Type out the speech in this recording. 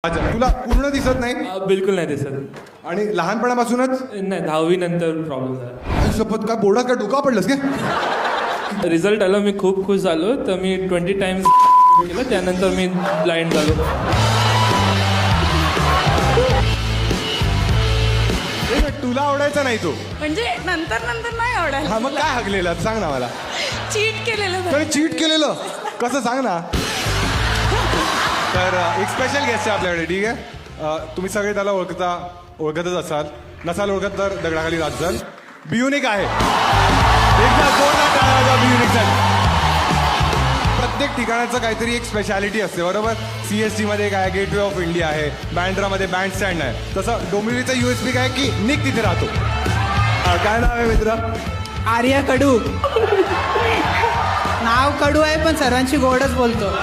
अच्छा, तुला पूर्ण दिसत नाही बिलकुल नाही दिसत. आणि लहानपणापासूनच नाही 10वी नंतर प्रॉब्लेम झाला. आई शपथ, काय बोर्डात काय डोका पडलंस का? रिझल्ट आला, मी खूप खुश झालो. तर मी 20 टाइम्स केलं, त्यानंतर मी ब्लाइंड झालो. तुला आवडायचा नाही तो म्हणजे नंतर नंतर नाही आवडायला. हा, मग काय हगलेला सांग ना मला. चीट केलेलं काही चीट केलेलं कसं सांग ना. तर एक स्पेशल गेस्ट आहे आपल्याकडे. ठीक आहे, तुम्ही सगळे त्याला ओळखतच असाल. नसाल ओळखत तर दगडाखाली राहत जाल. बियुनिक आहे. एकदा जोरदार टाळ्या वाजवा बियुनिकसाठी. प्रत्येक ठिकाणाचं काहीतरी एक स्पेशालिटी असते, बरोबर. CST मध्ये काय गेटवे ऑफ इंडिया आहे, बँड्रामध्ये बँड स्टँड आहे. तसं डोंबिवलीचा USP काय की निक तिथे राहतो. काय नाव आहे मित्र? आर्या कडू. नाव कडू आहे पण सर्वांशी गोडच बोलतो.